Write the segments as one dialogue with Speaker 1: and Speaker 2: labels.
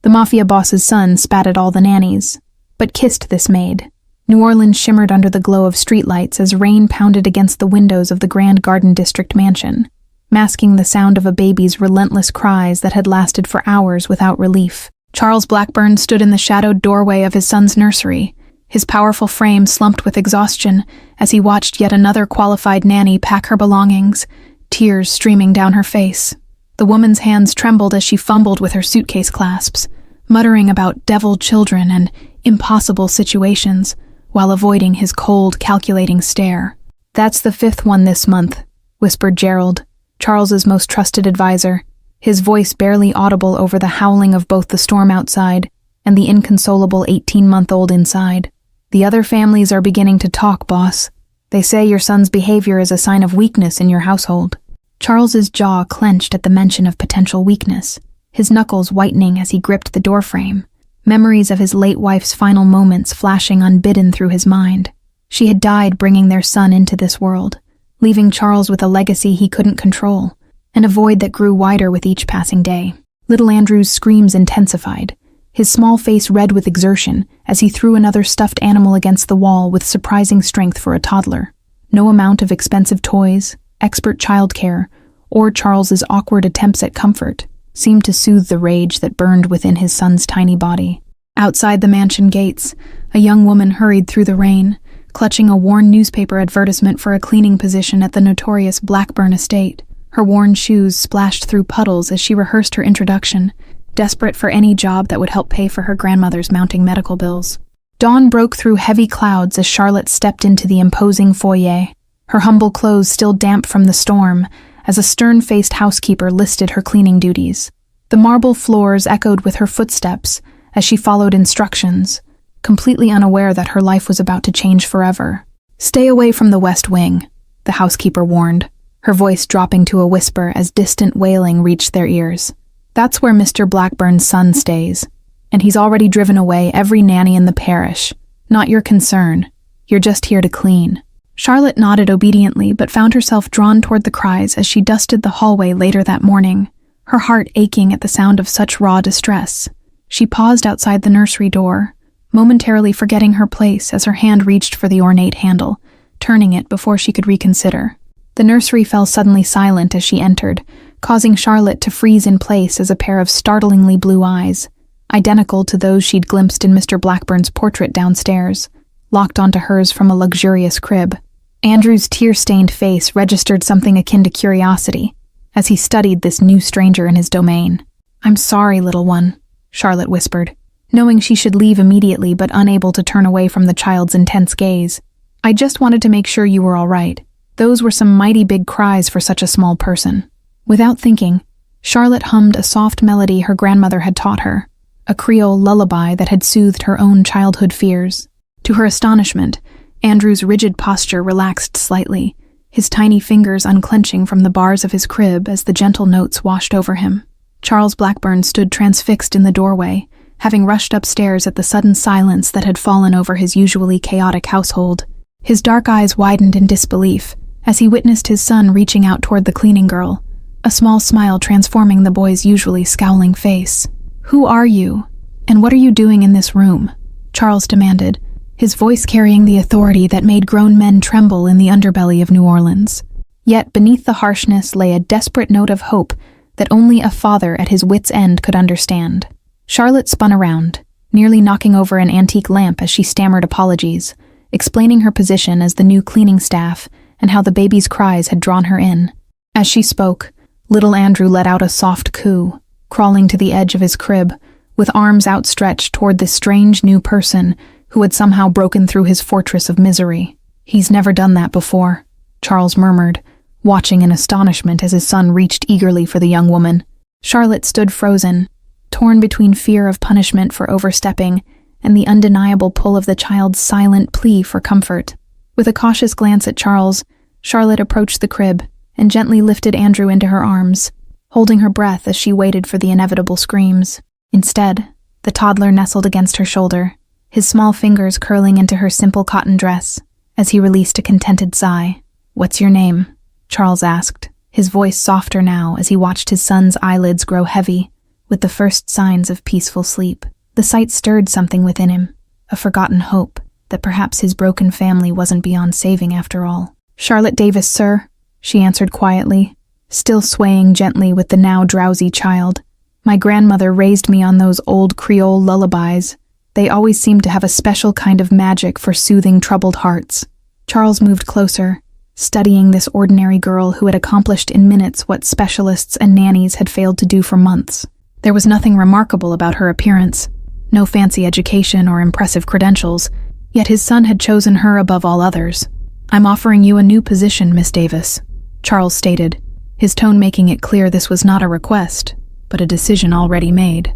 Speaker 1: The Mafia boss's son spat at all the nannies, but kissed this maid. New Orleans shimmered under the glow of streetlights as rain pounded against the windows of the Grand Garden District mansion, masking the sound of a baby's relentless cries that had lasted for hours without relief. Charles Blackburn stood in the shadowed doorway of his son's nursery, his powerful frame slumped with exhaustion as he watched yet another qualified nanny pack her belongings, tears streaming down her face. The woman's hands trembled as she fumbled with her suitcase clasps, muttering about devil children and impossible situations, while avoiding his cold, calculating stare. "That's the 5th one this month," whispered Gerald, Charles's most trusted advisor, his voice barely audible over the howling of both the storm outside and the inconsolable 18-month-old inside. "The other families are beginning to talk, boss. They say your son's behavior is a sign of weakness in your household." Charles's jaw clenched at the mention of potential weakness, his knuckles whitening as he gripped the doorframe, memories of his late wife's final moments flashing unbidden through his mind. She had died bringing their son into this world, leaving Charles with a legacy he couldn't control, and a void that grew wider with each passing day. Little Andrew's screams intensified, his small face red with exertion as he threw another stuffed animal against the wall with surprising strength for a toddler. No amount of expensive toys, expert childcare, or Charles's awkward attempts at comfort seemed to soothe the rage that burned within his son's tiny body. Outside the mansion gates, a young woman hurried through the rain, clutching a worn newspaper advertisement for a cleaning position at the notorious Blackburn estate. Her worn shoes splashed through puddles as she rehearsed her introduction, desperate for any job that would help pay for her grandmother's mounting medical bills. Dawn broke through heavy clouds as Charlotte stepped into the imposing foyer, her humble clothes still damp from the storm, as a stern-faced housekeeper listed her cleaning duties. The marble floors echoed with her footsteps as she followed instructions, completely unaware that her life was about to change forever. "Stay away from the West Wing," the housekeeper warned, her voice dropping to a whisper as distant wailing reached their ears. "That's where Mr. Blackburn's son stays, and he's already driven away every nanny in the parish. Not your concern. You're just here to clean." Charlotte nodded obediently but found herself drawn toward the cries as she dusted the hallway later that morning, her heart aching at the sound of such raw distress. She paused outside the nursery door, momentarily forgetting her place as her hand reached for the ornate handle, turning it before she could reconsider. The nursery fell suddenly silent as she entered, causing Charlotte to freeze in place as a pair of startlingly blue eyes, identical to those she'd glimpsed in Mr. Blackburn's portrait downstairs, locked onto hers from a luxurious crib. Andrew's tear-stained face registered something akin to curiosity as he studied this new stranger in his domain. "I'm sorry, little one," Charlotte whispered, knowing she should leave immediately but unable to turn away from the child's intense gaze. "I just wanted to make sure you were all right. Those were some mighty big cries for such a small person." Without thinking, Charlotte hummed a soft melody her grandmother had taught her, a Creole lullaby that had soothed her own childhood fears. To her astonishment, Andrew's rigid posture relaxed slightly, his tiny fingers unclenching from the bars of his crib as the gentle notes washed over him. Charles Blackburn stood transfixed in the doorway, having rushed upstairs at the sudden silence that had fallen over his usually chaotic household. His dark eyes widened in disbelief as he witnessed his son reaching out toward the cleaning girl, a small smile transforming the boy's usually scowling face. "Who are you, and what are you doing in this room?" Charles demanded, his voice carrying the authority that made grown men tremble in the underbelly of New Orleans. Yet beneath the harshness lay a desperate note of hope that only a father at his wits' end could understand. Charlotte spun around, nearly knocking over an antique lamp as she stammered apologies, explaining her position as the new cleaning staff and how the baby's cries had drawn her in. As she spoke, little Andrew let out a soft coo, crawling to the edge of his crib, with arms outstretched toward this strange new person who had somehow broken through his fortress of misery. "He's never done that before," Charles murmured, watching in astonishment as his son reached eagerly for the young woman. Charlotte stood frozen, torn between fear of punishment for overstepping and the undeniable pull of the child's silent plea for comfort. With a cautious glance at Charles, Charlotte approached the crib and gently lifted Andrew into her arms, holding her breath as she waited for the inevitable screams. Instead, the toddler nestled against her shoulder, his small fingers curling into her simple cotton dress as he released a contented sigh. "What's your name?" Charles asked, his voice softer now as he watched his son's eyelids grow heavy, with the first signs of peaceful sleep. The sight stirred something within him, a forgotten hope that perhaps his broken family wasn't beyond saving after all. "Charlotte Davis, sir," she answered quietly, still swaying gently with the now drowsy child. "My grandmother raised me on those old Creole lullabies. They always seemed to have a special kind of magic for soothing troubled hearts." Charles moved closer, studying this ordinary girl who had accomplished in minutes what specialists and nannies had failed to do for months. There was nothing remarkable about her appearance, no fancy education or impressive credentials, yet his son had chosen her above all others. "I'm offering you a new position, Miss Davis," Charles stated, his tone making it clear this was not a request, but a decision already made.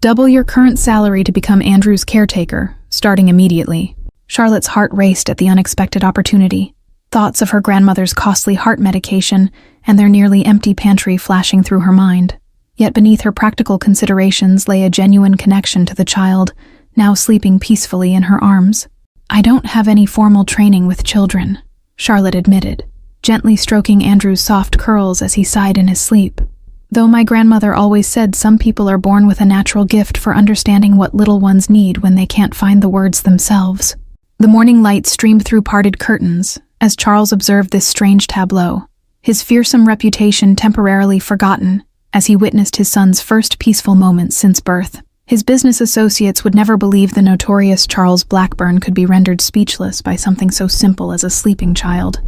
Speaker 1: "Double your current salary to become Andrew's caretaker, starting immediately." Charlotte's heart raced at the unexpected opportunity, thoughts of her grandmother's costly heart medication and their nearly empty pantry flashing through her mind. Yet beneath her practical considerations lay a genuine connection to the child, now sleeping peacefully in her arms. "I don't have any formal training with children," Charlotte admitted, gently stroking Andrew's soft curls as he sighed in his sleep. "Though my grandmother always said some people are born with a natural gift for understanding what little ones need when they can't find the words themselves." The morning light streamed through parted curtains as Charles observed this strange tableau, his fearsome reputation temporarily forgotten as he witnessed his son's first peaceful moments since birth. His business associates would never believe the notorious Charles Blackburn could be rendered speechless by something so simple as a sleeping child.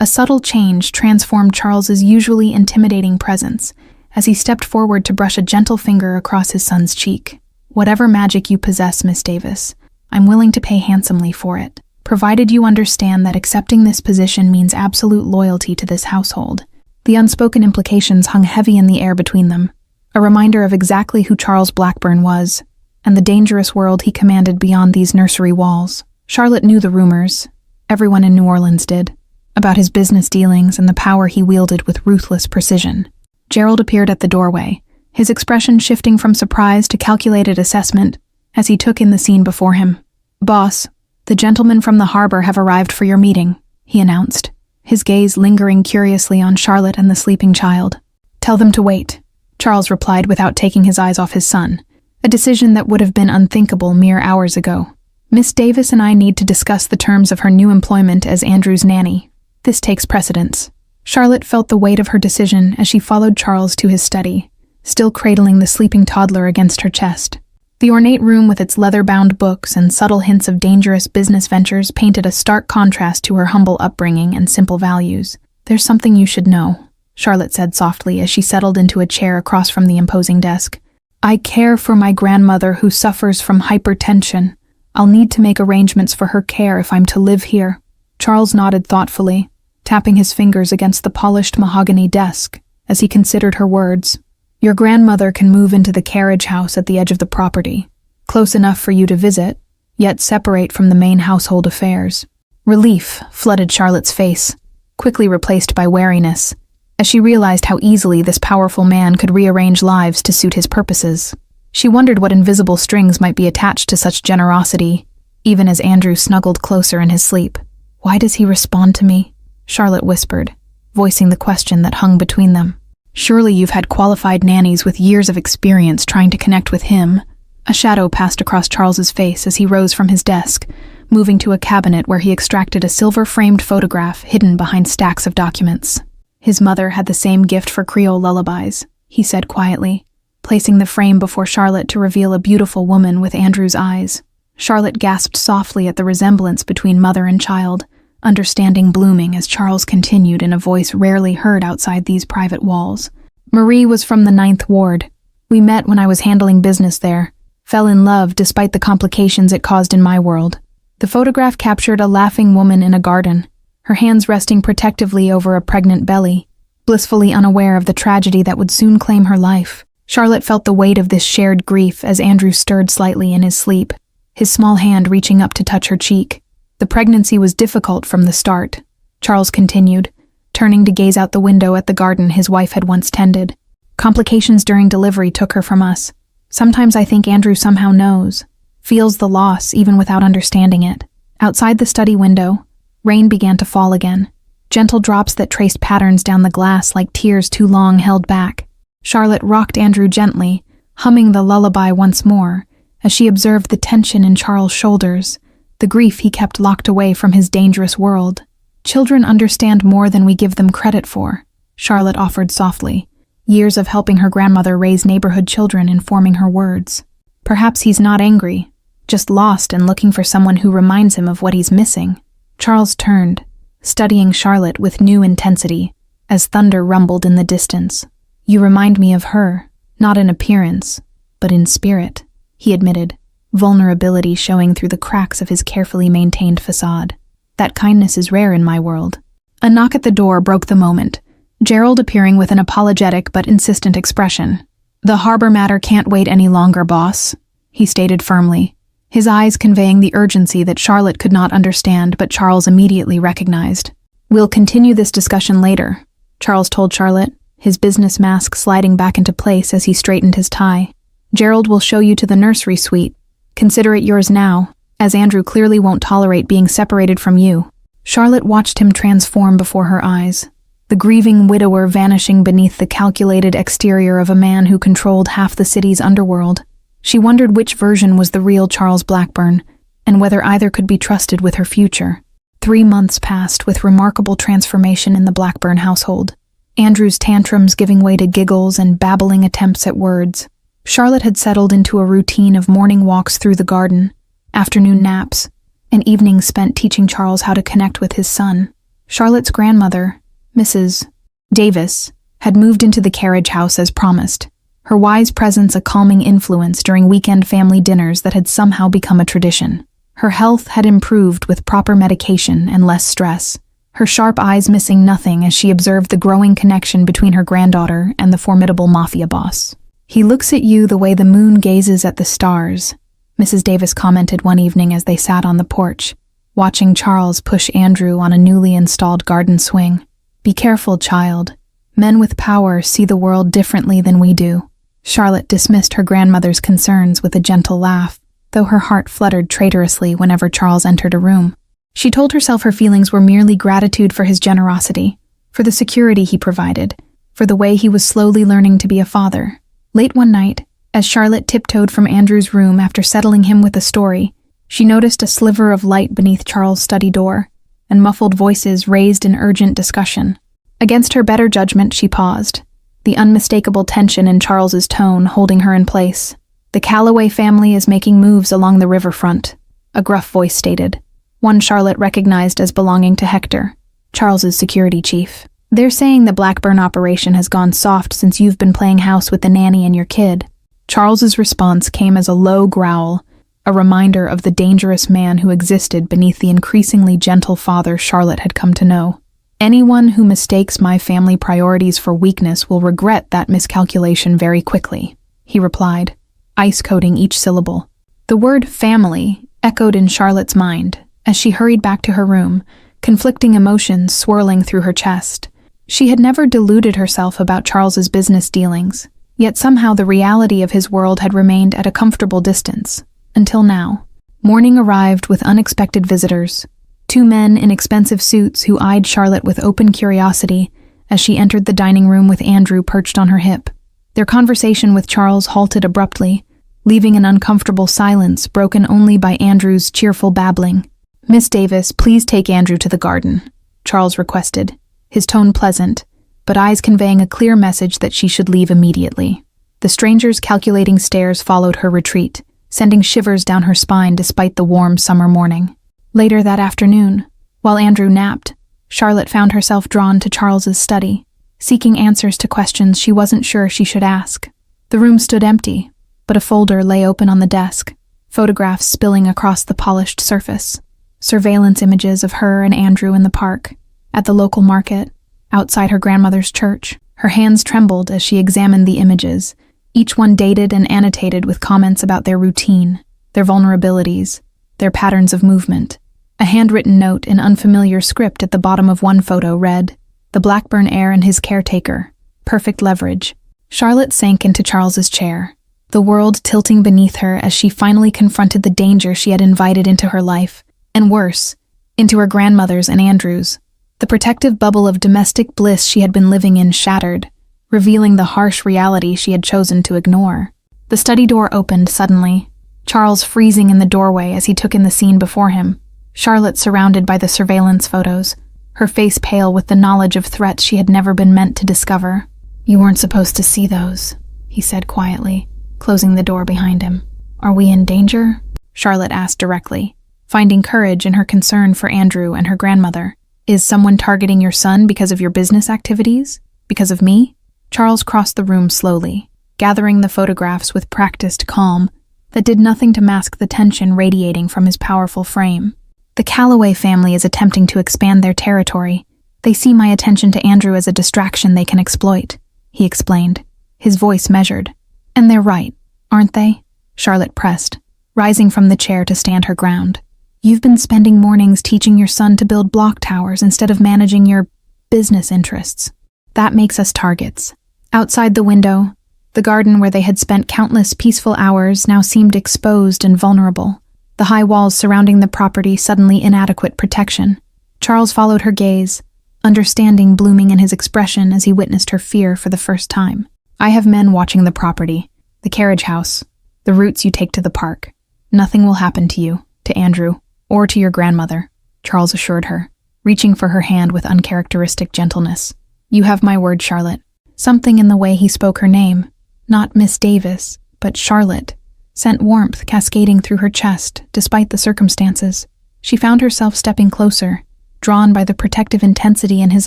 Speaker 1: A subtle change transformed Charles's usually intimidating presence as he stepped forward to brush a gentle finger across his son's cheek. "Whatever magic you possess, Miss Davis, I'm willing to pay handsomely for it, provided you understand that accepting this position means absolute loyalty to this household." The unspoken implications hung heavy in the air between them, a reminder of exactly who Charles Blackburn was, and the dangerous world he commanded beyond these nursery walls. Charlotte knew the rumors, everyone in New Orleans did, about his business dealings and the power he wielded with ruthless precision. Gerald appeared at the doorway, his expression shifting from surprise to calculated assessment as he took in the scene before him. "Boss, the gentlemen from the harbor have arrived for your meeting," he announced, his gaze lingering curiously on Charlotte and the sleeping child. "Tell them to wait," Charles replied without taking his eyes off his son, a decision that would have been unthinkable mere hours ago. "Miss Davis and I need to discuss the terms of her new employment as Andrew's nanny. This takes precedence." Charlotte felt the weight of her decision as she followed Charles to his study, still cradling the sleeping toddler against her chest. The ornate room with its leather-bound books and subtle hints of dangerous business ventures painted a stark contrast to her humble upbringing and simple values. "There's something you should know," Charlotte said softly as she settled into a chair across from the imposing desk. "I care for my grandmother who suffers from hypertension. I'll need to make arrangements for her care if I'm to live here." Charles nodded thoughtfully, tapping his fingers against the polished mahogany desk as he considered her words. "Your grandmother can move into the carriage house at the edge of the property, close enough for you to visit, yet separate from the main household affairs." Relief flooded Charlotte's face, quickly replaced by wariness, as she realized how easily this powerful man could rearrange lives to suit his purposes. She wondered what invisible strings might be attached to such generosity, even as Andrew snuggled closer in his sleep. "Why does he respond to me?" Charlotte whispered, voicing the question that hung between them. "Surely you've had qualified nannies with years of experience trying to connect with him." A shadow passed across Charles's face as he rose from his desk, moving to a cabinet where he extracted a silver-framed photograph hidden behind stacks of documents. "His mother had the same gift for Creole lullabies," he said quietly, placing the frame before Charlotte to reveal a beautiful woman with Andrew's eyes. Charlotte gasped softly at the resemblance between mother and child, understanding blooming as Charles continued in a voice rarely heard outside these private walls. "Marie was from the 9th Ward. We met when I was handling business there. Fell in love despite the complications it caused in my world." The photograph captured a laughing woman in a garden, her hands resting protectively over a pregnant belly, blissfully unaware of the tragedy that would soon claim her life. Charlotte felt the weight of this shared grief as Andrew stirred slightly in his sleep, his small hand reaching up to touch her cheek. "The pregnancy was difficult from the start," Charles continued, turning to gaze out the window at the garden his wife had once tended. "Complications during delivery took her from us. Sometimes I think Andrew somehow knows, feels the loss even without understanding it." Outside the study window, rain began to fall again, gentle drops that traced patterns down the glass like tears too long held back. Charlotte rocked Andrew gently, humming the lullaby once more, as she observed the tension in Charles' shoulders, the grief he kept locked away from his dangerous world. "Children understand more than we give them credit for," Charlotte offered softly, years of helping her grandmother raise neighborhood children informing her words. "Perhaps he's not angry, just lost and looking for someone who reminds him of what he's missing." Charles turned, studying Charlotte with new intensity, as thunder rumbled in the distance. "You remind me of her, not in appearance, but in spirit," he admitted, vulnerability showing through the cracks of his carefully maintained facade. "That kindness is rare in my world." A knock at the door broke the moment, Gerald appearing with an apologetic but insistent expression. "The harbor matter can't wait any longer, boss," he stated firmly, his eyes conveying the urgency that Charlotte could not understand but Charles immediately recognized. "We'll continue this discussion later," Charles told Charlotte, his business mask sliding back into place as he straightened his tie. "Gerald will show you to the nursery suite. Consider it yours now, as Andrew clearly won't tolerate being separated from you." Charlotte watched him transform before her eyes, the grieving widower vanishing beneath the calculated exterior of a man who controlled half the city's underworld. She wondered which version was the real Charles Blackburn, and whether either could be trusted with her future. 3 months passed with remarkable transformation in the Blackburn household, Andrew's tantrums giving way to giggles and babbling attempts at words. Charlotte had settled into a routine of morning walks through the garden, afternoon naps, and evenings spent teaching Charles how to connect with his son. Charlotte's grandmother, Mrs. Davis, had moved into the carriage house as promised, her wise presence a calming influence during weekend family dinners that had somehow become a tradition. Her health had improved with proper medication and less stress, her sharp eyes missing nothing as she observed the growing connection between her granddaughter and the formidable Mafia boss. "He looks at you the way the moon gazes at the stars," Mrs. Davis commented one evening as they sat on the porch, watching Charles push Andrew on a newly installed garden swing. "Be careful, child. Men with power see the world differently than we do." Charlotte dismissed her grandmother's concerns with a gentle laugh, though her heart fluttered traitorously whenever Charles entered a room. She told herself her feelings were merely gratitude for his generosity, for the security he provided, for the way he was slowly learning to be a father. Late one night, as Charlotte tiptoed from Andrew's room after settling him with a story, she noticed a sliver of light beneath Charles' study door, and muffled voices raised in urgent discussion. Against her better judgment, she paused, the unmistakable tension in Charles's tone holding her in place. "The Calloway family is making moves along the riverfront," a gruff voice stated, one Charlotte recognized as belonging to Hector, Charles's security chief. "They're saying the Blackburn operation has gone soft since you've been playing house with the nanny and your kid." Charles's response came as a low growl, a reminder of the dangerous man who existed beneath the increasingly gentle father Charlotte had come to know. "Anyone who mistakes my family priorities for weakness will regret that miscalculation very quickly," he replied, ice-coating each syllable. The word family echoed in Charlotte's mind as she hurried back to her room, conflicting emotions swirling through her chest. She had never deluded herself about Charles's business dealings, yet somehow the reality of his world had remained at a comfortable distance, until now. Morning arrived with unexpected visitors, 2 men in expensive suits who eyed Charlotte with open curiosity as she entered the dining room with Andrew perched on her hip. Their conversation with Charles halted abruptly, leaving an uncomfortable silence broken only by Andrew's cheerful babbling. "Miss Davis, please take Andrew to the garden," Charles requested, his tone pleasant, but eyes conveying a clear message that she should leave immediately. The stranger's calculating stares followed her retreat, sending shivers down her spine despite the warm summer morning. Later that afternoon, while Andrew napped, Charlotte found herself drawn to Charles's study, seeking answers to questions she wasn't sure she should ask. The room stood empty, but a folder lay open on the desk, photographs spilling across the polished surface. Surveillance images of her and Andrew in the park, at the local market, outside her grandmother's church. Her hands trembled as she examined the images, each one dated and annotated with comments about their routine, their vulnerabilities, their patterns of movement. A handwritten note in unfamiliar script at the bottom of one photo read, "The Blackburn heir and his caretaker. Perfect leverage." Charlotte sank into Charles's chair, the world tilting beneath her as she finally confronted the danger she had invited into her life, and worse, into her grandmother's and Andrew's. The protective bubble of domestic bliss she had been living in shattered, revealing the harsh reality she had chosen to ignore. The study door opened suddenly, Charles freezing in the doorway as he took in the scene before him. Charlotte surrounded by the surveillance photos, her face pale with the knowledge of threats she had never been meant to discover. "You weren't supposed to see those," he said quietly, closing the door behind him. "Are we in danger?" Charlotte asked directly, finding courage in her concern for Andrew and her grandmother. "Is someone targeting your son because of your business activities? Because of me?" Charles crossed the room slowly, gathering the photographs with practiced calm that did nothing to mask the tension radiating from his powerful frame. "The Calloway family is attempting to expand their territory. They see my attention to Andrew as a distraction they can exploit," he explained, his voice measured. "And they're right, aren't they?" Charlotte pressed, rising from the chair to stand her ground. "You've been spending mornings teaching your son to build block towers instead of managing your business interests. That makes us targets." Outside the window, the garden where they had spent countless peaceful hours now seemed exposed and vulnerable, the high walls surrounding the property suddenly inadequate protection. Charles followed her gaze, understanding blooming in his expression as he witnessed her fear for the first time. "I have men watching the property, the carriage house, the routes you take to the park. Nothing will happen to you, to Andrew, or to your grandmother," Charles assured her, reaching for her hand with uncharacteristic gentleness. "You have my word, Charlotte." Something in the way he spoke her name, not Miss Davis, but Charlotte, sent warmth cascading through her chest despite the circumstances. She found herself stepping closer, drawn by the protective intensity in his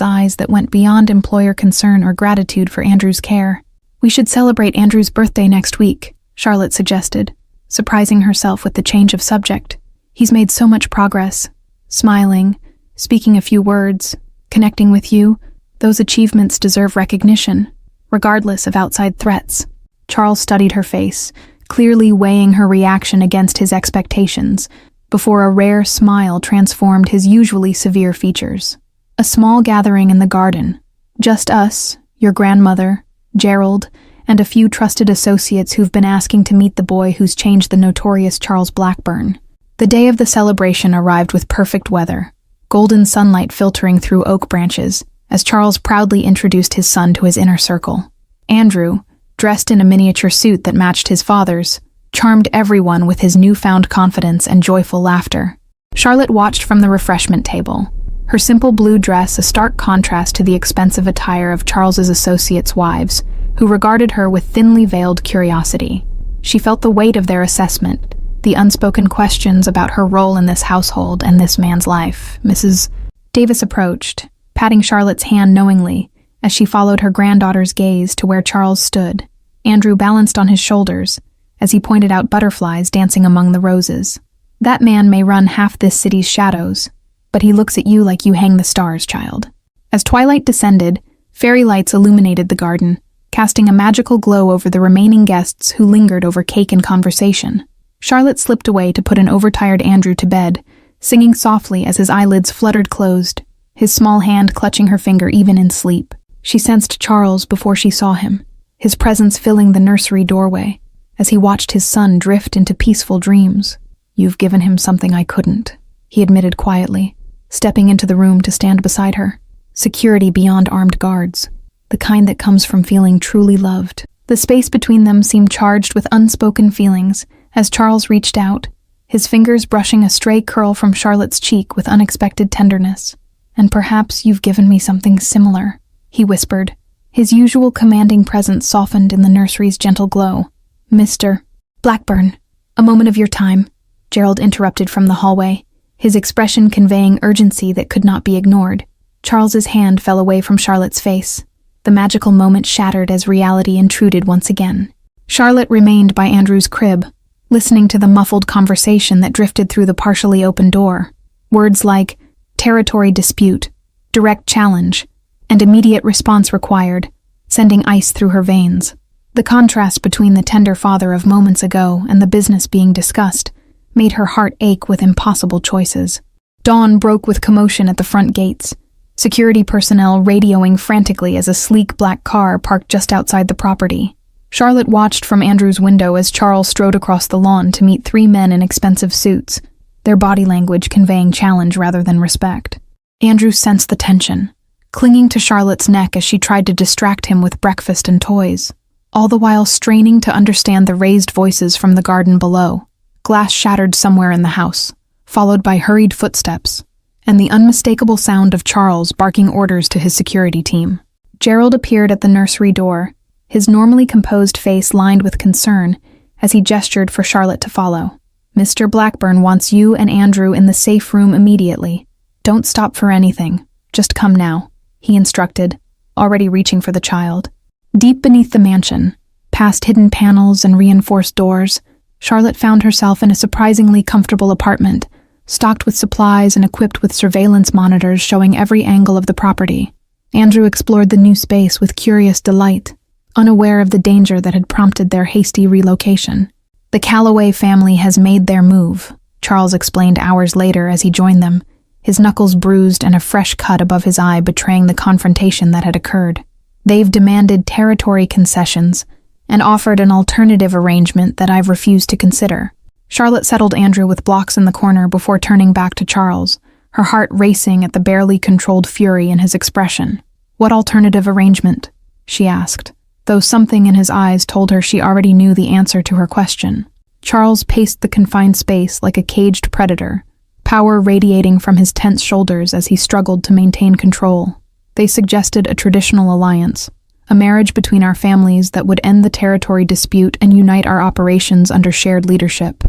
Speaker 1: eyes that went beyond employer concern or gratitude for Andrew's care. "We should celebrate Andrew's birthday next week," Charlotte suggested, surprising herself with the change of subject. "He's made so much progress. Smiling, speaking a few words, connecting with you, those achievements deserve recognition, regardless of outside threats." Charles studied her face, clearly weighing her reaction against his expectations, before a rare smile transformed his usually severe features. "A small gathering in the garden. Just us, your grandmother, Gerald, and a few trusted associates who've been asking to meet the boy who's changed the notorious Charles Blackburn." The day of the celebration arrived with perfect weather, golden sunlight filtering through oak branches, as Charles proudly introduced his son to his inner circle. Andrew, dressed in a miniature suit that matched his father's, charmed everyone with his newfound confidence and joyful laughter. Charlotte watched from the refreshment table, her simple blue dress a stark contrast to the expensive attire of Charles's associates' wives, who regarded her with thinly veiled curiosity. She felt the weight of their assessment, the unspoken questions about her role in this household and this man's life. Mrs. Davis approached, patting Charlotte's hand knowingly as she followed her granddaughter's gaze to where Charles stood. Andrew balanced on his shoulders as he pointed out butterflies dancing among the roses. "That man may run half this city's shadows, but he looks at you like you hang the stars, child." As twilight descended, fairy lights illuminated the garden, casting a magical glow over the remaining guests who lingered over cake and conversation. Charlotte slipped away to put an overtired Andrew to bed, singing softly as his eyelids fluttered closed, his small hand clutching her finger even in sleep. She sensed Charles before she saw him, his presence filling the nursery doorway, as he watched his son drift into peaceful dreams. "You've given him something I couldn't," he admitted quietly, stepping into the room to stand beside her. Security beyond armed guards, the kind that comes from feeling truly loved. The space between them seemed charged with unspoken feelings as Charles reached out, his fingers brushing a stray curl from Charlotte's cheek with unexpected tenderness. "And perhaps you've given me something similar," he whispered, his usual commanding presence softened in the nursery's gentle glow. "Mr. Blackburn, a moment of your time," Gerald interrupted from the hallway, his expression conveying urgency that could not be ignored. Charles's hand fell away from Charlotte's face. The magical moment shattered as reality intruded once again. Charlotte remained by Andrew's crib, listening to the muffled conversation that drifted through the partially open door. Words like territory dispute, direct challenge, and immediate response required, sending ice through her veins. The contrast between the tender father of moments ago and the business being discussed made her heart ache with impossible choices. Dawn broke with commotion at the front gates, security personnel radioing frantically as a sleek black car parked just outside the property. Charlotte watched from Andrew's window as Charles strode across the lawn to meet 3 men in expensive suits, their body language conveying challenge rather than respect. Andrew sensed the tension, clinging to Charlotte's neck as she tried to distract him with breakfast and toys, all the while straining to understand the raised voices from the garden below. Glass shattered somewhere in the house, followed by hurried footsteps, and the unmistakable sound of Charles barking orders to his security team. Gerald appeared at the nursery door, his normally composed face lined with concern as he gestured for Charlotte to follow. "Mr. Blackburn wants you and Andrew in the safe room immediately. Don't stop for anything. Just come now," he instructed, already reaching for the child. Deep beneath the mansion, past hidden panels and reinforced doors, Charlotte found herself in a surprisingly comfortable apartment, stocked with supplies and equipped with surveillance monitors showing every angle of the property. Andrew explored the new space with curious delight, unaware of the danger that had prompted their hasty relocation. "The Calloway family has made their move," Charles explained hours later as he joined them, his knuckles bruised and a fresh cut above his eye betraying the confrontation that had occurred. "They've demanded territory concessions and offered an alternative arrangement that I've refused to consider." Charlotte settled Andrew with blocks in the corner before turning back to Charles, her heart racing at the barely controlled fury in his expression. "What alternative arrangement?" she asked, though something in his eyes told her she already knew the answer to her question. Charles paced the confined space like a caged predator, power radiating from his tense shoulders as he struggled to maintain control. "They suggested a traditional alliance, a marriage between our families that would end the territory dispute and unite our operations under shared leadership."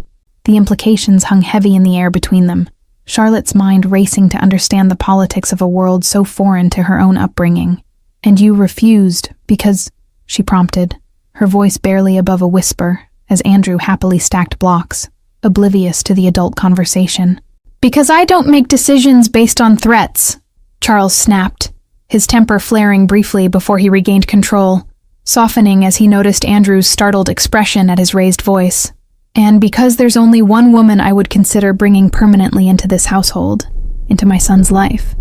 Speaker 1: The implications hung heavy in the air between them, Charlotte's mind racing to understand the politics of a world so foreign to her own upbringing. "And you refused because," she prompted, her voice barely above a whisper, as Andrew happily stacked blocks, oblivious to the adult conversation. "Because I don't make decisions based on threats," Charles snapped, his temper flaring briefly before he regained control, softening as he noticed Andrew's startled expression at his raised voice. "And because there's only one woman I would consider bringing permanently into this household, into my son's life."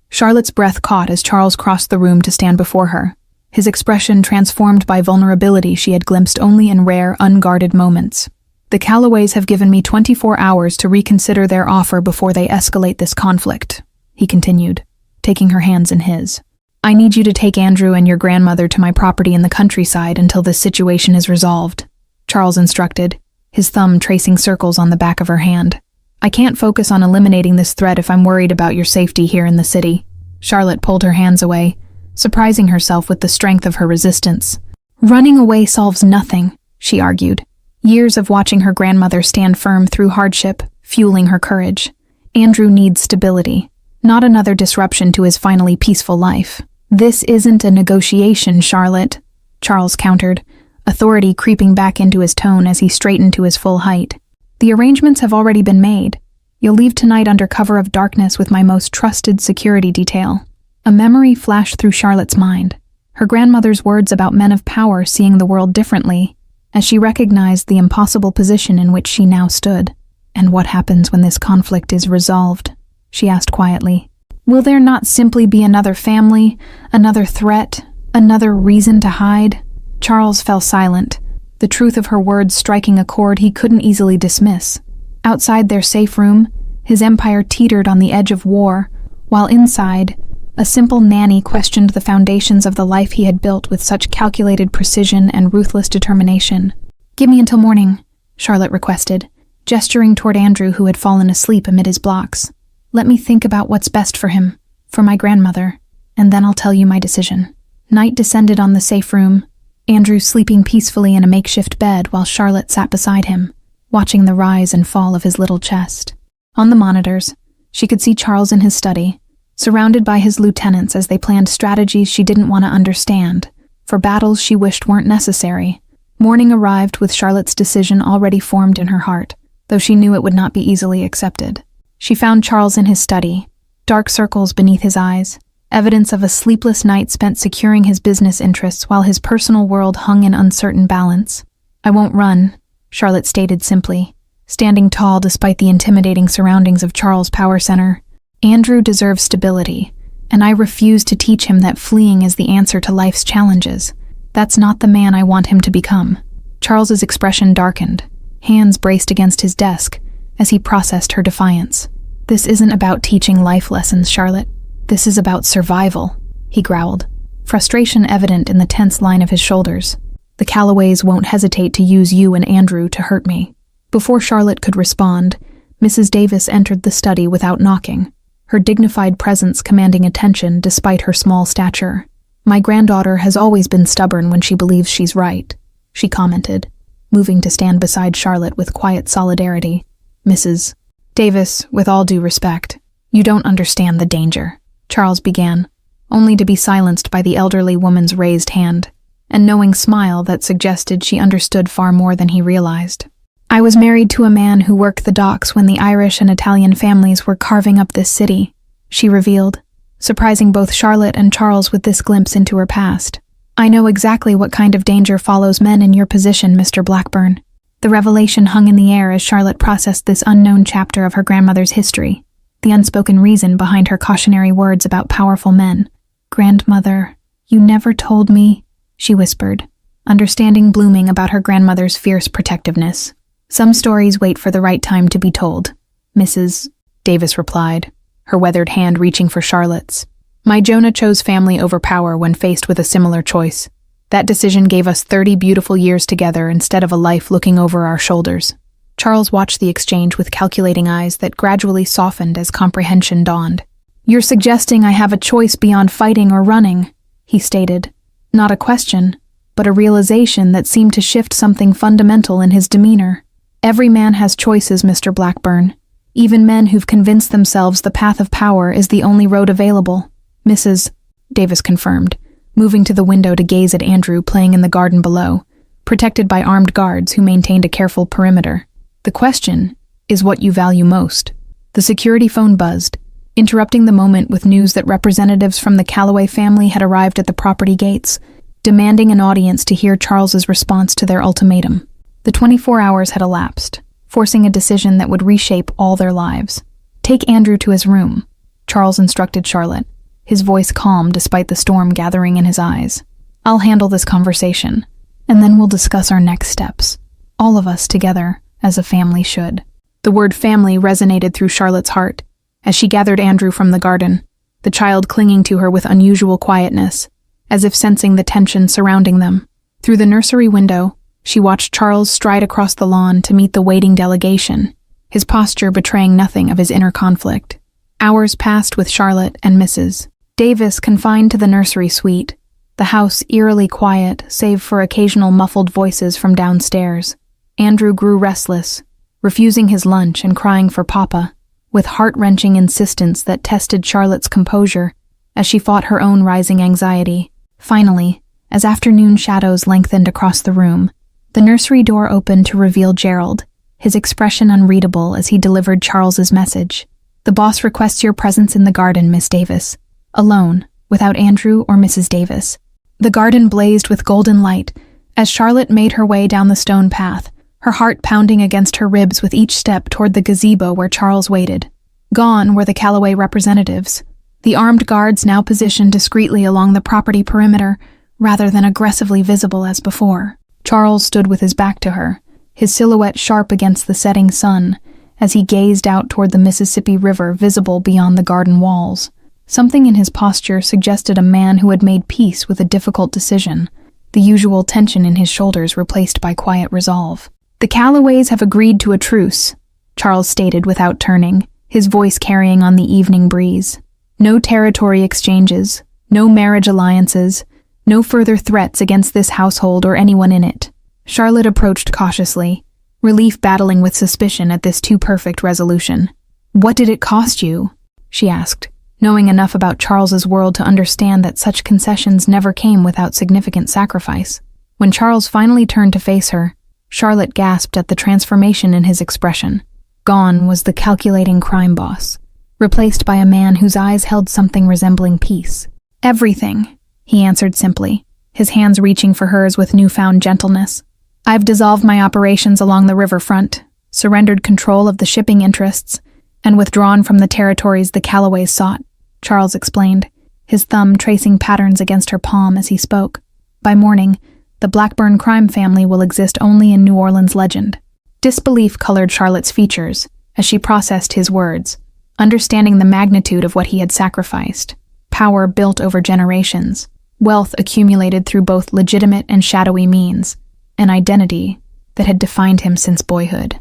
Speaker 1: Charlotte's breath caught as Charles crossed the room to stand before her, his expression transformed by vulnerability she had glimpsed only in rare, unguarded moments. "The Calloways have given me 24 hours to reconsider their offer before they escalate this conflict," he continued, taking her hands in his. "I need you to take Andrew and your grandmother to my property in the countryside until this situation is resolved," Charles instructed, his thumb tracing circles on the back of her hand. "I can't focus on eliminating this threat if I'm worried about your safety here in the city." Charlotte pulled her hands away, surprising herself with the strength of her resistance. "Running away solves nothing," she argued, years of watching her grandmother stand firm through hardship, fueling her courage. "Andrew needs stability, not another disruption to his finally peaceful life." "This isn't a negotiation, Charlotte," Charles countered, authority creeping back into his tone as he straightened to his full height. "The arrangements have already been made. You'll leave tonight under cover of darkness with my most trusted security detail." A memory flashed through Charlotte's mind, her grandmother's words about men of power seeing the world differently, as she recognized the impossible position in which she now stood. "And what happens when this conflict is resolved?" she asked quietly. "Will there not simply be another family, another threat, another reason to hide?" Charles fell silent, the truth of her words striking a chord he couldn't easily dismiss. Outside their safe room, his empire teetered on the edge of war, while inside, a simple nanny questioned the foundations of the life he had built with such calculated precision and ruthless determination. "Give me until morning," Charlotte requested, gesturing toward Andrew who had fallen asleep amid his blocks. "Let me think about what's best for him, for my grandmother, and then I'll tell you my decision." Night descended on the safe room, Andrew sleeping peacefully in a makeshift bed while Charlotte sat beside him, watching the rise and fall of his little chest. On the monitors, she could see Charles in his study, surrounded by his lieutenants as they planned strategies she didn't want to understand, for battles she wished weren't necessary. Morning arrived with Charlotte's decision already formed in her heart, though she knew it would not be easily accepted. She found Charles in his study, dark circles beneath his eyes, evidence of a sleepless night spent securing his business interests while his personal world hung in uncertain balance. "I won't run," Charlotte stated simply, standing tall despite the intimidating surroundings of Charles' power center. "Andrew deserves stability, and I refuse to teach him that fleeing is the answer to life's challenges. That's not the man I want him to become." Charles's expression darkened, hands braced against his desk as he processed her defiance. "This isn't about teaching life lessons, Charlotte. This is about survival." he growled, frustration evident in the tense line of his shoulders. "The Callaways won't hesitate to use you and Andrew to hurt me." Before Charlotte could respond, Mrs. Davis entered the study without knocking, her dignified presence commanding attention despite her small stature. "My granddaughter has always been stubborn when she believes she's right," she commented, moving to stand beside Charlotte with quiet solidarity. "Mrs. Davis, with all due respect, you don't understand the danger," Charles began, only to be silenced by the elderly woman's raised hand, and knowing smile that suggested she understood far more than he realized. "I was married to a man who worked the docks when the Irish and Italian families were carving up this city," she revealed, surprising both Charlotte and Charles with this glimpse into her past. "I know exactly what kind of danger follows men in your position, Mr. Blackburn." The revelation hung in the air as Charlotte processed this unknown chapter of her grandmother's history, the unspoken reason behind her cautionary words about powerful men. "Grandmother, you never told me," she whispered, understanding blooming about her grandmother's fierce protectiveness. "Some stories wait for the right time to be told," Mrs. Davis replied, her weathered hand reaching for Charlotte's. "My Jonah chose family over power when faced with a similar choice. That decision gave us 30 beautiful years together instead of a life looking over our shoulders." Charles watched the exchange with calculating eyes that gradually softened as comprehension dawned. "You're suggesting I have a choice beyond fighting or running," he stated. Not a question, but a realization that seemed to shift something fundamental in his demeanor. "Every man has choices, Mr. Blackburn. Even men who've convinced themselves the path of power is the only road available," Mrs. Davis confirmed, moving to the window to gaze at Andrew playing in the garden below, protected by armed guards who maintained a careful perimeter. "The question is what you value most." The security phone buzzed, interrupting the moment with news that representatives from the Callaway family had arrived at the property gates, demanding an audience to hear Charles's response to their ultimatum. The 24 hours had elapsed, forcing a decision that would reshape all their lives. "Take Andrew to his room," Charles instructed Charlotte, his voice calm despite the storm gathering in his eyes. "I'll handle this conversation, and then we'll discuss our next steps. All of us together, as a family should." The word family resonated through Charlotte's heart as she gathered Andrew from the garden, the child clinging to her with unusual quietness, as if sensing the tension surrounding them. Through the nursery window, she watched Charles stride across the lawn to meet the waiting delegation, his posture betraying nothing of his inner conflict. Hours passed with Charlotte and Mrs. Davis confined to the nursery suite, the house eerily quiet save for occasional muffled voices from downstairs. Andrew grew restless, refusing his lunch and crying for Papa, with heart-wrenching insistence that tested Charlotte's composure as she fought her own rising anxiety. Finally, as afternoon shadows lengthened across the room, the nursery door opened to reveal Gerald, his expression unreadable as he delivered Charles's message. "The boss requests your presence in the garden, Miss Davis." Alone, without Andrew or Mrs. Davis. The garden blazed with golden light as Charlotte made her way down the stone path, her heart pounding against her ribs with each step toward the gazebo where Charles waited. Gone were the Callaway representatives, the armed guards now positioned discreetly along the property perimeter rather than aggressively visible as before. Charles stood with his back to her, his silhouette sharp against the setting sun, as he gazed out toward the Mississippi River visible beyond the garden walls. Something in his posture suggested a man who had made peace with a difficult decision, the usual tension in his shoulders replaced by quiet resolve. "The Callaways have agreed to a truce," Charles stated without turning, his voice carrying on the evening breeze. "No territory exchanges, no marriage alliances, no further threats against this household or anyone in it." Charlotte approached cautiously, relief battling with suspicion at this too-perfect resolution. "What did it cost you?" she asked, knowing enough about Charles's world to understand that such concessions never came without significant sacrifice. When Charles finally turned to face her, Charlotte gasped at the transformation in his expression. Gone was the calculating crime boss, replaced by a man whose eyes held something resembling peace. "Everything," he answered simply, his hands reaching for hers with newfound gentleness. "I've dissolved my operations along the riverfront, surrendered control of the shipping interests, and withdrawn from the territories the Callaways sought," Charles explained, his thumb tracing patterns against her palm as he spoke. "By morning, the Blackburn crime family will exist only in New Orleans legend." Disbelief colored Charlotte's features as she processed his words, understanding the magnitude of what he had sacrificed. power built over generations, wealth accumulated through both legitimate and shadowy means, an identity that had defined him since boyhood.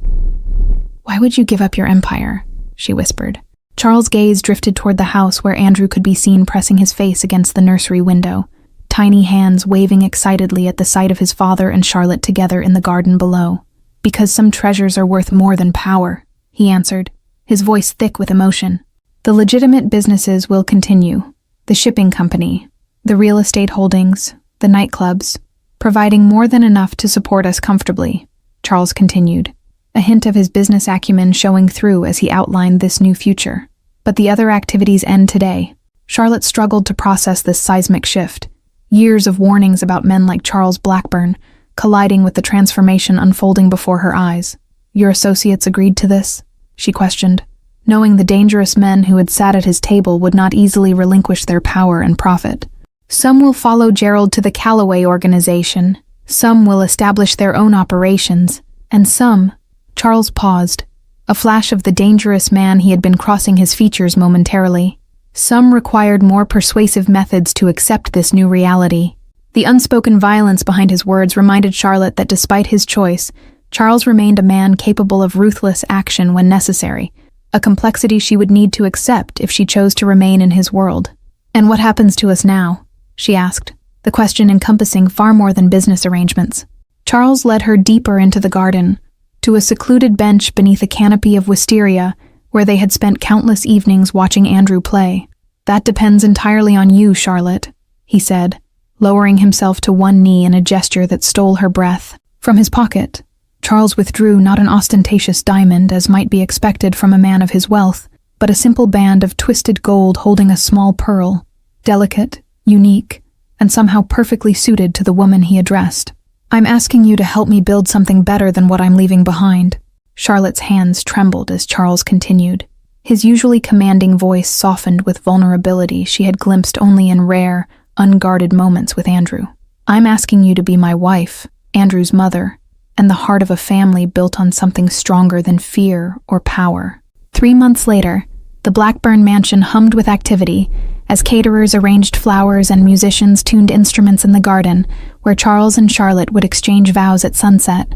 Speaker 1: "Why would you give up your empire?" she whispered. Charles' gaze drifted toward the house where Andrew could be seen pressing his face against the nursery window, tiny hands waving excitedly at the sight of his father and Charlotte together in the garden below. "Because some treasures are worth more than power," he answered, his voice thick with emotion. "The legitimate businesses will continue. The shipping company, the real estate holdings, the nightclubs, providing more than enough to support us comfortably," Charles continued, a hint of his business acumen showing through as he outlined this new future. "But the other activities end today." Charlotte struggled to process this seismic shift. Years of warnings about men like Charles Blackburn, colliding with the transformation unfolding before her eyes. "Your associates agreed to this?" she questioned, knowing the dangerous men who had sat at his table would not easily relinquish their power and profit. "Some will follow Gerald to the Callaway organization, some will establish their own operations, and some—" Charles paused, a flash of the dangerous man he had been crossing his features momentarily. "Some required more persuasive methods to accept this new reality." The unspoken violence behind his words reminded Charlotte that despite his choice, Charles remained a man capable of ruthless action when necessary, a complexity she would need to accept if she chose to remain in his world. "And what happens to us now?" she asked, the question encompassing far more than business arrangements. Charles led her deeper into the garden, to a secluded bench beneath a canopy of wisteria where they had spent countless evenings watching Andrew play. "That depends entirely on you, Charlotte," he said, lowering himself to one knee in a gesture that stole her breath. From his pocket, Charles withdrew not an ostentatious diamond as might be expected from a man of his wealth, but a simple band of twisted gold holding a small pearl, delicate, unique, and somehow perfectly suited to the woman he addressed. "I'm asking you to help me build something better than what I'm leaving behind." Charlotte's hands trembled as Charles continued. His usually commanding voice softened with vulnerability she had glimpsed only in rare, unguarded moments with Andrew. "I'm asking you to be my wife, Andrew's mother, and the heart of a family built on something stronger than fear or power." 3 months later, the Blackburn mansion hummed with activity as caterers arranged flowers and musicians tuned instruments in the garden where Charles and Charlotte would exchange vows at sunset.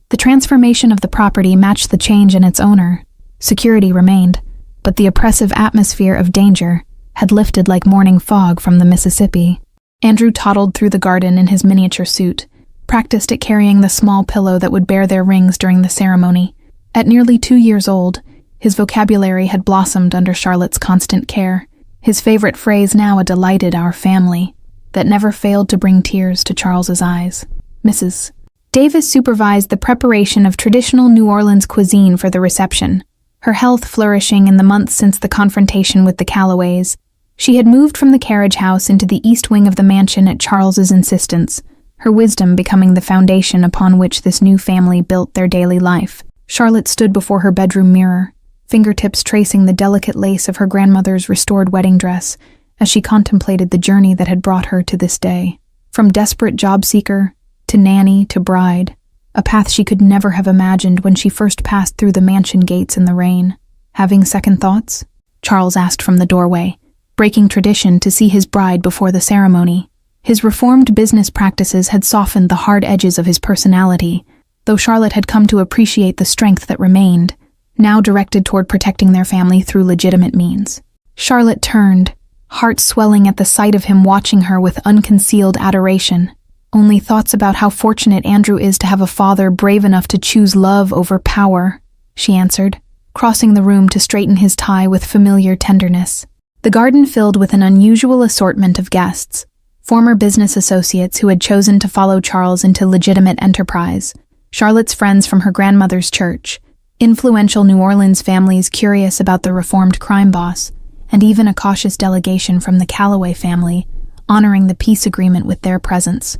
Speaker 1: The transformation of the property matched the change in its owner. Security remained, but the oppressive atmosphere of danger had lifted like morning fog from the Mississippi. Andrew toddled through the garden in his miniature suit, practiced at carrying the small pillow that would bear their rings during the ceremony. At nearly 2 years old, his vocabulary had blossomed under Charlotte's constant care, his favorite phrase now a delighted "our family" that never failed to bring tears to Charles's eyes. Mrs. Davis supervised the preparation of traditional New Orleans cuisine for the reception, her health flourishing in the months since the confrontation with the Callaways. She had moved from the carriage house into the east wing of the mansion at Charles's insistence, her wisdom becoming the foundation upon which this new family built their daily life. Charlotte stood before her bedroom mirror, fingertips tracing the delicate lace of her grandmother's restored wedding dress as she contemplated the journey that had brought her to this day. From desperate job seeker, to nanny, to bride, a path she could never have imagined when she first passed through the mansion gates in the rain. "Having second thoughts?" Charles asked from the doorway, breaking tradition to see his bride before the ceremony. His reformed business practices had softened the hard edges of his personality, though Charlotte had come to appreciate the strength that remained, now directed toward protecting their family through legitimate means. Charlotte turned, heart swelling at the sight of him watching her with unconcealed adoration. "Only thoughts about how fortunate Andrew is to have a father brave enough to choose love over power," she answered, crossing the room to straighten his tie with familiar tenderness. The garden filled with an unusual assortment of guests, former business associates who had chosen to follow Charles into legitimate enterprise, Charlotte's friends from her grandmother's church, influential New Orleans families curious about the reformed crime boss, and even a cautious delegation from the Callaway family, honoring the peace agreement with their presence.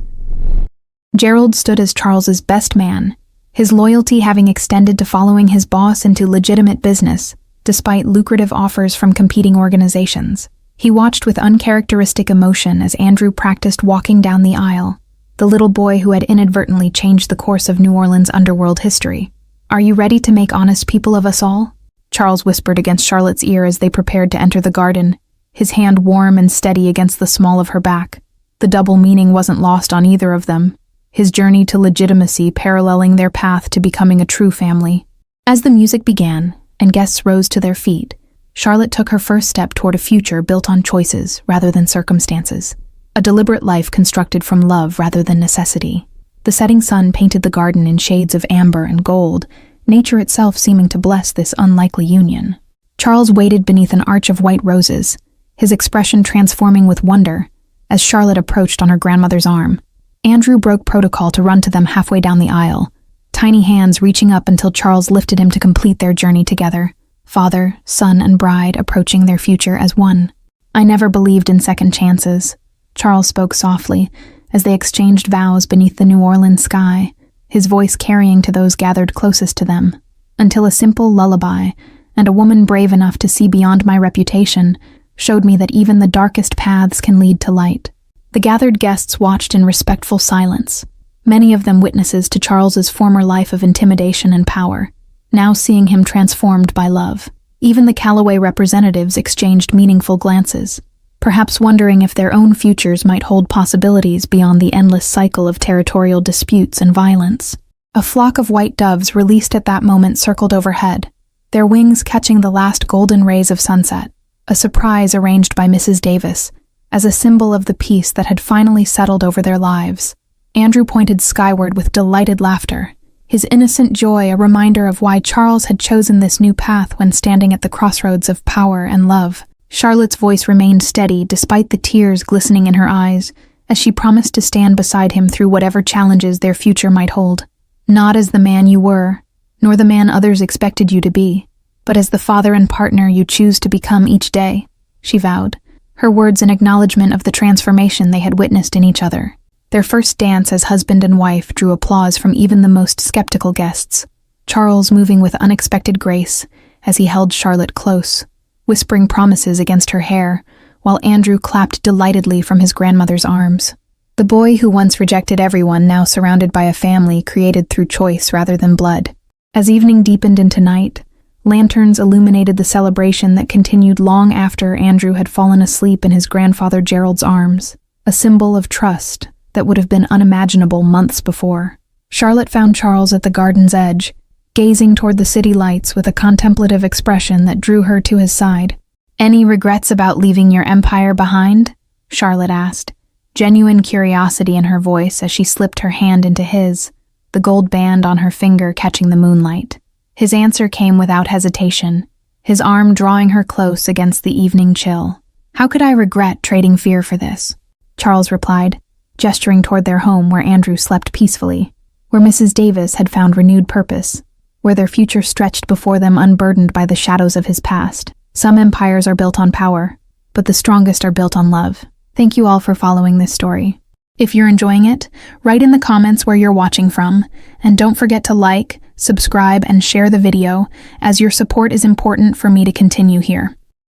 Speaker 1: Gerald stood as Charles's best man, his loyalty having extended to following his boss into legitimate business, despite lucrative offers from competing organizations. He watched with uncharacteristic emotion as Andrew practiced walking down the aisle, the little boy who had inadvertently changed the course of New Orleans underworld history. "Are you ready to make honest people of us all?" Charles whispered against Charlotte's ear as they prepared to enter the garden, his hand warm and steady against the small of her back. The double meaning wasn't lost on either of them, his journey to legitimacy paralleling their path to becoming a true family. As the music began, and guests rose to their feet, Charlotte took her first step toward a future built on choices rather than circumstances, a deliberate life constructed from love rather than necessity. The setting sun painted the garden in shades of amber and gold, nature itself seeming to bless this unlikely union. Charles waited beneath an arch of white roses, his expression transforming with wonder as Charlotte approached on her grandmother's arm. Andrew broke protocol to run to them halfway down the aisle, tiny hands reaching up until Charles lifted him to complete their journey together, father, son, and bride approaching their future as one. "I never believed in second chances," Charles spoke softly as they exchanged vows beneath the New Orleans sky, his voice carrying to those gathered closest to them, "until a simple lullaby and a woman brave enough to see beyond my reputation showed me that even the darkest paths can lead to light." The gathered guests watched in respectful silence, many of them witnesses to Charles's former life of intimidation and power, now seeing him transformed by love. Even the Callaway representatives exchanged meaningful glances, perhaps wondering if their own futures might hold possibilities beyond the endless cycle of territorial disputes and violence. A flock of white doves released at that moment circled overhead, their wings catching the last golden rays of sunset, a surprise arranged by Mrs. Davis, as a symbol of the peace that had finally settled over their lives. Andrew pointed skyward with delighted laughter, his innocent joy a reminder of why Charles had chosen this new path when standing at the crossroads of power and love. Charlotte's voice remained steady despite the tears glistening in her eyes, as she promised to stand beside him through whatever challenges their future might hold. "Not as the man you were, nor the man others expected you to be, but as the father and partner you choose to become each day," she vowed, her words an acknowledgement of the transformation they had witnessed in each other. Their first dance as husband and wife drew applause from even the most skeptical guests, Charles moving with unexpected grace as he held Charlotte close, whispering promises against her hair, while Andrew clapped delightedly from his grandmother's arms. The boy who once rejected everyone, now surrounded by a family created through choice rather than blood. As evening deepened into night, lanterns illuminated the celebration that continued long after Andrew had fallen asleep in his grandfather Gerald's arms, a symbol of trust that would have been unimaginable months before. Charlotte found Charles at the garden's edge, gazing toward the city lights with a contemplative expression that drew her to his side. "Any regrets about leaving your empire behind?" Charlotte asked, genuine curiosity in her voice as she slipped her hand into his, the gold band on her finger catching the moonlight. His answer came without hesitation, his arm drawing her close against the evening chill. "How could I regret trading fear for this?" Charles replied, gesturing toward their home where Andrew slept peacefully, where Mrs. Davis had found renewed purpose, where their future stretched before them unburdened by the shadows of his past. Some empires are built on power, but the strongest are built on love. Thank you all for following this story. If you're enjoying it, write in the comments where you're watching from, and don't forget to like, subscribe, and share the video, as your support is important for me to continue here.